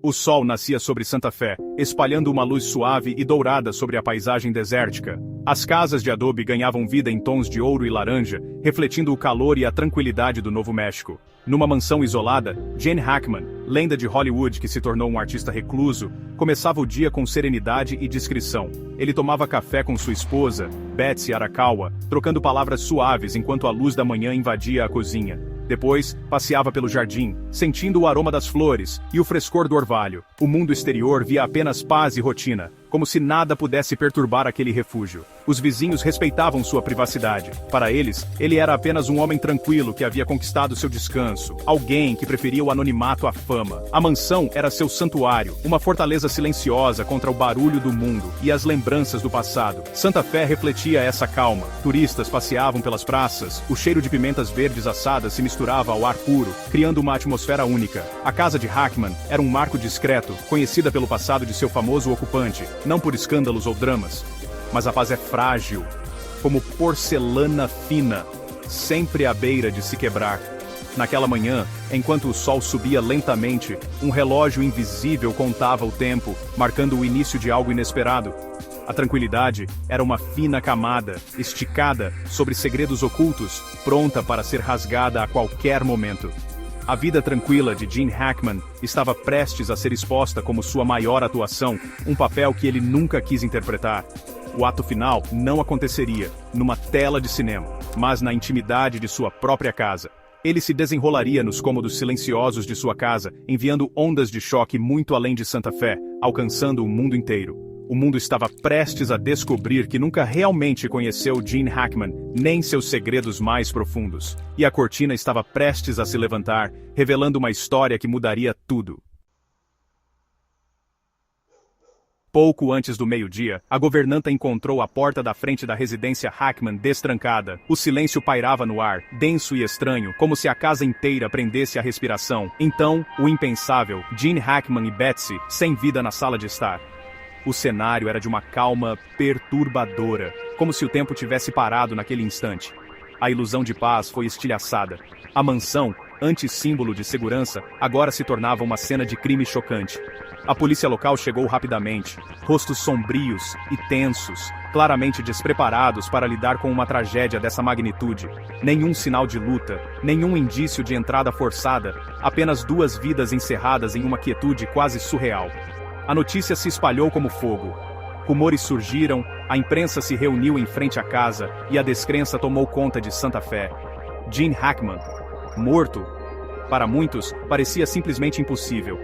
O sol nascia sobre Santa Fé, espalhando uma luz suave e dourada sobre a paisagem desértica. As casas de adobe ganhavam vida em tons de ouro e laranja, refletindo o calor e a tranquilidade do Novo México. Numa mansão isolada, Gene Hackman, lenda de Hollywood que se tornou um artista recluso, começava o dia com serenidade e discrição. Ele tomava café com sua esposa, Betsy Arakawa, trocando palavras suaves enquanto a luz da manhã invadia a cozinha. Depois, passeava pelo jardim, sentindo o aroma das flores e o frescor do orvalho. O mundo exterior via apenas paz e rotina, como se nada pudesse perturbar aquele refúgio. Os vizinhos respeitavam sua privacidade. Para eles, ele era apenas um homem tranquilo que havia conquistado seu descanso, alguém que preferia o anonimato à fama. A mansão era seu santuário, uma fortaleza silenciosa contra o barulho do mundo e as lembranças do passado. Santa Fé refletia essa calma. Turistas passeavam pelas praças, o cheiro de pimentas verdes assadas se misturava ao ar puro, criando uma atmosfera única. A casa de Hackman era um marco discreto, conhecida pelo passado de seu famoso ocupante, não por escândalos ou dramas. Mas a paz é frágil, como porcelana fina, sempre à beira de se quebrar. Naquela manhã, enquanto o sol subia lentamente, um relógio invisível contava o tempo, marcando o início de algo inesperado. A tranquilidade era uma fina camada, esticada sobre segredos ocultos, pronta para ser rasgada a qualquer momento. A vida tranquila de Gene Hackman estava prestes a ser exposta como sua maior atuação, um papel que ele nunca quis interpretar. O ato final não aconteceria numa tela de cinema, mas na intimidade de sua própria casa. Ele se desenrolaria nos cômodos silenciosos de sua casa, enviando ondas de choque muito além de Santa Fé, alcançando o mundo inteiro. O mundo estava prestes a descobrir que nunca realmente conheceu Gene Hackman, nem seus segredos mais profundos. E a cortina estava prestes a se levantar, revelando uma história que mudaria tudo. Pouco antes do meio-dia, a governanta encontrou a porta da frente da residência Hackman destrancada. O silêncio pairava no ar, denso e estranho, como se a casa inteira prendesse a respiração. Então, o impensável, Gene Hackman e Betsy, sem vida na sala de estar. O cenário era de uma calma perturbadora, como se o tempo tivesse parado naquele instante. A ilusão de paz foi estilhaçada. A mansão, antes símbolo de segurança, agora se tornava uma cena de crime chocante. A polícia local chegou rapidamente, rostos sombrios e tensos, claramente despreparados para lidar com uma tragédia dessa magnitude. Nenhum sinal de luta, nenhum indício de entrada forçada, apenas duas vidas encerradas em uma quietude quase surreal. A notícia se espalhou como fogo. Rumores surgiram, a imprensa se reuniu em frente à casa e a descrença tomou conta de Santa Fé. Gene Hackman, morto, para muitos, parecia simplesmente impossível.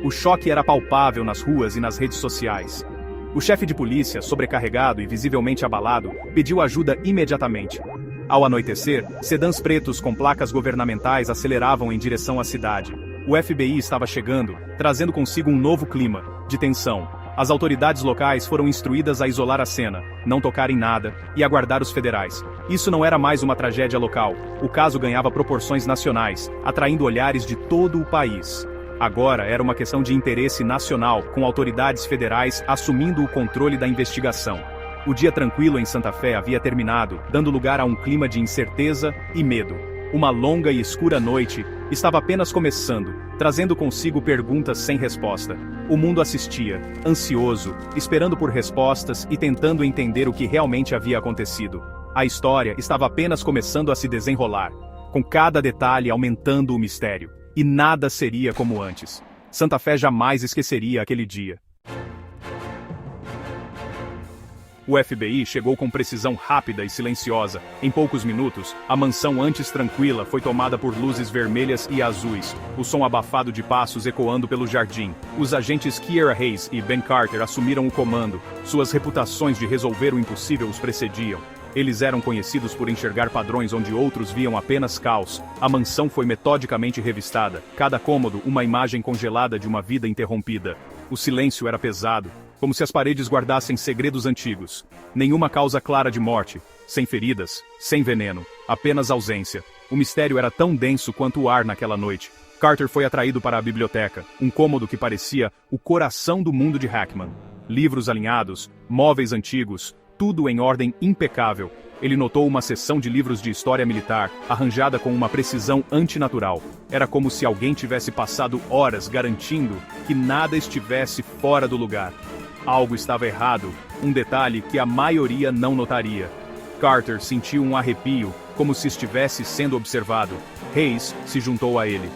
O choque era palpável nas ruas e nas redes sociais. O chefe de polícia, sobrecarregado e visivelmente abalado, pediu ajuda imediatamente. Ao anoitecer, sedãs pretos com placas governamentais aceleravam em direção à cidade. O FBI estava chegando, trazendo consigo um novo clima de tensão. As autoridades locais foram instruídas a isolar a cena, não tocar em nada e aguardar os federais. Isso não era mais uma tragédia local. O caso ganhava proporções nacionais, atraindo olhares de todo o país. Agora era uma questão de interesse nacional, com autoridades federais assumindo o controle da investigação. O dia tranquilo em Santa Fé havia terminado, dando lugar a um clima de incerteza e medo. Uma longa e escura noite estava apenas começando, trazendo consigo perguntas sem resposta. O mundo assistia, ansioso, esperando por respostas e tentando entender o que realmente havia acontecido. A história estava apenas começando a se desenrolar, com cada detalhe aumentando o mistério. E nada seria como antes. Santa Fé jamais esqueceria aquele dia. O FBI chegou com precisão rápida e silenciosa. Em poucos minutos, a mansão antes tranquila foi tomada por luzes vermelhas e azuis, o som abafado de passos ecoando pelo jardim. Os agentes Kiera Hayes e Ben Carter assumiram o comando. Suas reputações de resolver o impossível os precediam. Eles eram conhecidos por enxergar padrões onde outros viam apenas caos. A mansão foi metodicamente revistada, cada cômodo uma imagem congelada de uma vida interrompida. O silêncio era pesado, como se as paredes guardassem segredos antigos. Nenhuma causa clara de morte, sem feridas, sem veneno, apenas ausência. O mistério era tão denso quanto o ar naquela noite. Carter foi atraído para a biblioteca, um cômodo que parecia o coração do mundo de Hackman. Livros alinhados, móveis antigos, tudo em ordem impecável. Ele notou uma seção de livros de história militar, arranjada com uma precisão antinatural. Era como se alguém tivesse passado horas garantindo que nada estivesse fora do lugar. Algo estava errado, um detalhe que a maioria não notaria. Carter sentiu um arrepio, como se estivesse sendo observado. Hayes se juntou a ele.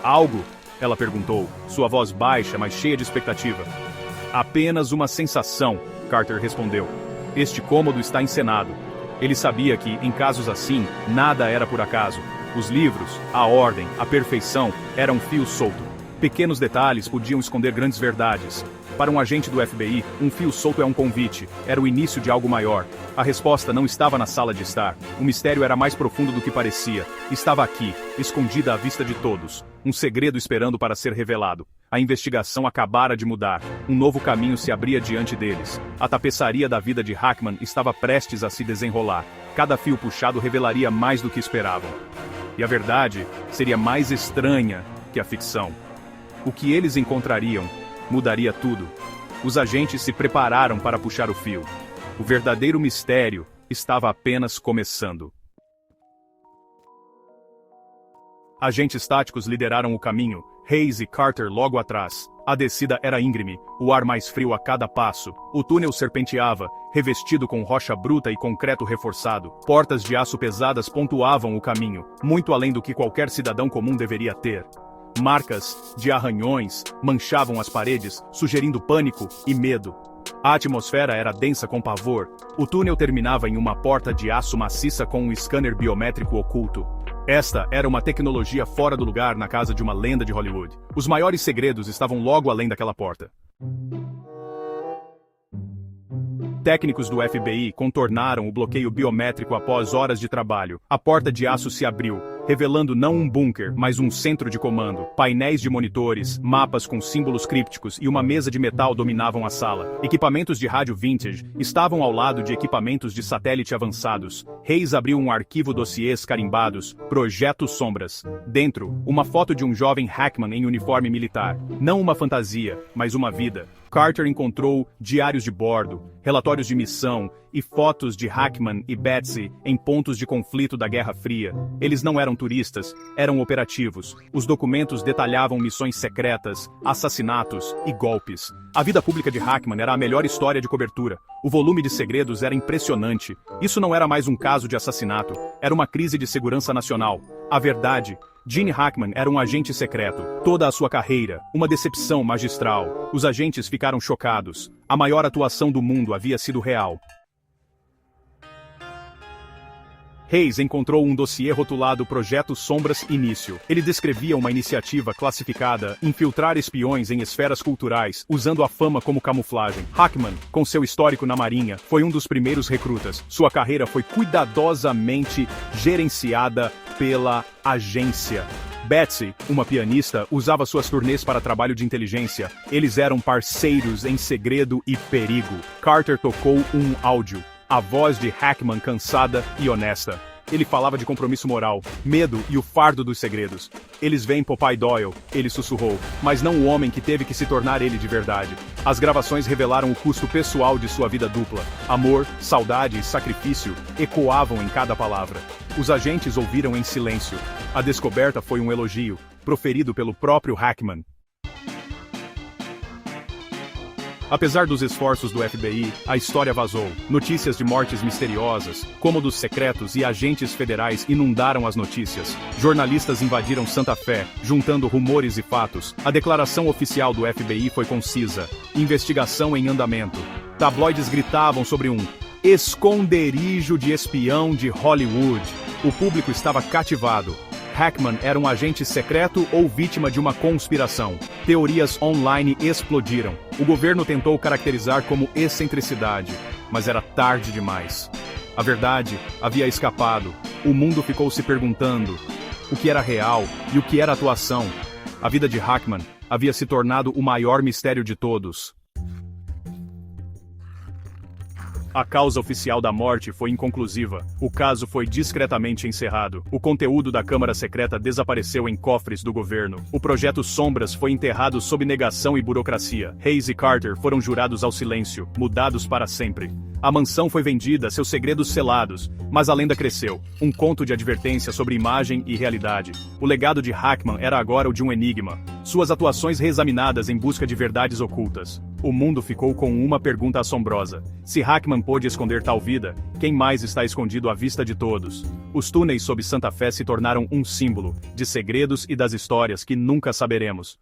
Algo? Ela perguntou, sua voz baixa, mas cheia de expectativa. Apenas uma sensação, Carter respondeu. Este cômodo está encenado. Ele sabia que, em casos assim, nada era por acaso. Os livros, a ordem, a perfeição, eram um fio solto. Pequenos detalhes podiam esconder grandes verdades. Para um agente do FBI, um fio solto é um convite, era o início de algo maior. A resposta não estava na sala de estar. O mistério era mais profundo do que parecia. Estava aqui, escondida à vista de todos. Um segredo esperando para ser revelado. A investigação acabara de mudar. Um novo caminho se abria diante deles. A tapeçaria da vida de Hackman estava prestes a se desenrolar. Cada fio puxado revelaria mais do que esperavam. E a verdade seria mais estranha que a ficção. O que eles encontrariam mudaria tudo. Os agentes se prepararam para puxar o fio. O verdadeiro mistério estava apenas começando. Agentes táticos lideraram o caminho, Hayes e Carter logo atrás. A descida era íngreme, o ar mais frio a cada passo. O túnel serpenteava, revestido com rocha bruta e concreto reforçado. Portas de aço pesadas pontuavam o caminho, muito além do que qualquer cidadão comum deveria ter. Marcas de arranhões manchavam as paredes, sugerindo pânico e medo. A atmosfera era densa com pavor. O túnel terminava em uma porta de aço maciça com um scanner biométrico oculto. Esta era uma tecnologia fora do lugar na casa de uma lenda de Hollywood. Os maiores segredos estavam logo além daquela porta. Técnicos do FBI contornaram o bloqueio biométrico após horas de trabalho. A porta de aço se abriu, revelando não um bunker, mas um centro de comando. Painéis de monitores, mapas com símbolos crípticos e uma mesa de metal dominavam a sala. Equipamentos de rádio vintage estavam ao lado de equipamentos de satélite avançados. Hayes abriu um arquivo dossiês carimbados, Projeto Sombras. Dentro, uma foto de um jovem Hackman em uniforme militar. Não uma fantasia, mas uma vida. Carter encontrou diários de bordo, relatórios de missão e fotos de Hackman e Betsy em pontos de conflito da Guerra Fria. Eles não eram turistas, eram operativos. Os documentos detalhavam missões secretas, assassinatos e golpes. A vida pública de Hackman era a melhor história de cobertura. O volume de segredos era impressionante. Isso não era mais um caso de assassinato, era uma crise de segurança nacional. A verdade, Gene Hackman era um agente secreto. Toda a sua carreira, uma decepção magistral. Os agentes ficaram chocados. A maior atuação do mundo havia sido real. Hayes encontrou um dossiê rotulado Projeto Sombras Início. Ele descrevia uma iniciativa classificada infiltrar espiões em esferas culturais, usando a fama como camuflagem. Hackman, com seu histórico na Marinha, foi um dos primeiros recrutas. Sua carreira foi cuidadosamente gerenciada pela agência. Betsy, uma pianista, usava suas turnês para trabalho de inteligência. Eles eram parceiros em segredo e perigo. Carter tocou um áudio. A voz de Hackman cansada e honesta. Ele falava de compromisso moral, medo e o fardo dos segredos. Eles veem Popeye Doyle, ele sussurrou, mas não o homem que teve que se tornar ele de verdade. As gravações revelaram o custo pessoal de sua vida dupla. Amor, saudade e sacrifício ecoavam em cada palavra. Os agentes ouviram em silêncio. A descoberta foi um elogio, proferido pelo próprio Hackman. Apesar dos esforços do FBI, a história vazou. Notícias de mortes misteriosas, cômodos secretos e agentes federais inundaram as notícias. Jornalistas invadiram Santa Fé, juntando rumores e fatos. A declaração oficial do FBI foi concisa. Investigação em andamento. Tabloides gritavam sobre um esconderijo de espião de Hollywood. O público estava cativado. Hackman era um agente secreto ou vítima de uma conspiração. Teorias online explodiram. O governo tentou caracterizar como excentricidade, mas era tarde demais. A verdade havia escapado. O mundo ficou se perguntando o que era real e o que era atuação. A vida de Hackman havia se tornado o maior mistério de todos. A causa oficial da morte foi inconclusiva. O caso foi discretamente encerrado. O conteúdo da Câmara Secreta desapareceu em cofres do governo. O projeto Sombras foi enterrado sob negação e burocracia. Hayes e Carter foram jurados ao silêncio, mudados para sempre. A mansão foi vendida, seus segredos selados, mas a lenda cresceu. Um conto de advertência sobre imagem e realidade. O legado de Hackman era agora o de um enigma. Suas atuações reexaminadas em busca de verdades ocultas. O mundo ficou com uma pergunta assombrosa. Se Hackman pôde esconder tal vida, quem mais está escondido à vista de todos? Os túneis sob Santa Fé se tornaram um símbolo de segredos e das histórias que nunca saberemos.